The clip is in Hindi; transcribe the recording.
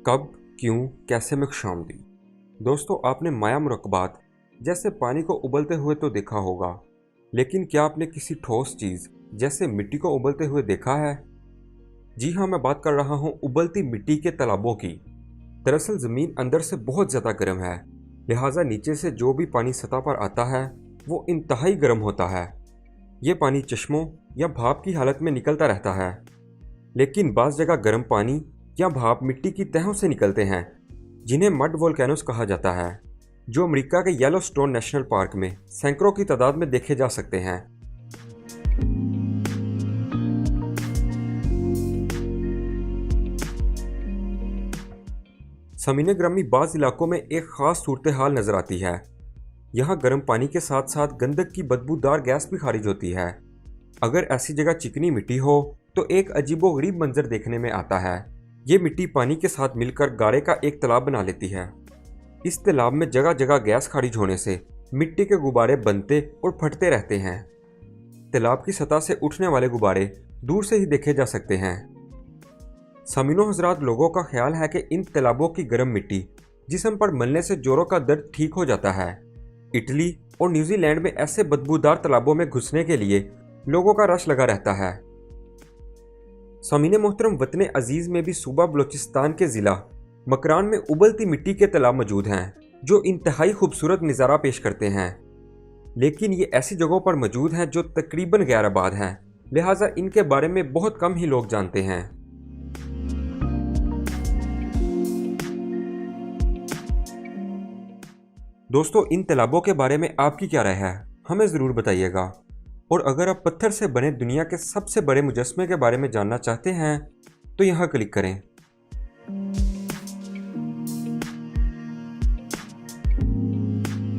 कब, क्यों, कैसे में खुशामदी। दोस्तों, आपने माया मुरक्कबात जैसे पानी को उबलते हुए तो देखा होगा, लेकिन क्या आपने किसी ठोस चीज़ जैसे मिट्टी को उबलते हुए देखा है? जी हाँ, मैं बात कर रहा हूँ उबलती मिट्टी के तालाबों की। दरअसल ज़मीन अंदर से बहुत ज़्यादा गर्म है, लिहाजा नीचे से जो भी पानी सतह पर आता है वो इंतहाई गर्म होता है। ये पानी चश्मों या भाप की हालत में निकलता रहता है, लेकिन बाज़ जगह गर्म पानी या भाप मिट्टी की तहों से निकलते हैं, जिन्हें मड वोल्केनोस कहा जाता है, जो अमेरिका के येलोस्टोन नेशनल पार्क में सैकड़ों की तादाद में देखे जा सकते हैं। समीने ग्रामी बाज़ इलाकों में एक ख़ास सूरत हाल नज़र आती है। यहाँ गर्म पानी के साथ साथ गंधक की बदबूदार गैस भी खारिज होती है। अगर ऐसी जगह चिकनी मिट्टी हो तो एक अजीबोगरीब मंजर देखने में आता है। ये मिट्टी पानी के साथ मिलकर गारे का एक तालाब बना लेती है। इस तालाब में जगह जगह गैस खारिज होने से मिट्टी के गुब्बारे बनते और फटते रहते हैं। तालाब की सतह से उठने वाले गुब्बारे दूर से ही देखे जा सकते हैं। सामीनो हजरात, लोगों का ख्याल है कि इन तालाबों की गर्म मिट्टी जिस्म पर मलने से जोड़ों का दर्द ठीक हो जाता है। इटली और न्यूजीलैंड में ऐसे बदबूदार तालाबों में घुसने के लिए लोगों का रश लगा रहता है। सामीने मोहतरम, वतन अजीज़ में भी सूबा बलोचिस्तान के ज़िला मकरान में उबलती मिट्टी के तालाब मौजूद हैं, जो इंतहाई खूबसूरत नज़ारा पेश करते हैं। लेकिन ये ऐसी जगहों पर मौजूद हैं जो तकरीबन गैर आबाद हैं, लिहाजा इनके बारे में बहुत कम ही लोग जानते हैं। दोस्तों, इन तालाबों के बारे में आपकी क्या राय है, हमें ज़रूर बताइएगा। और अगर आप पत्थर से बने दुनिया के सबसे बड़े मुजस्मे के बारे में जानना चाहते हैं तो यहाँ क्लिक करें।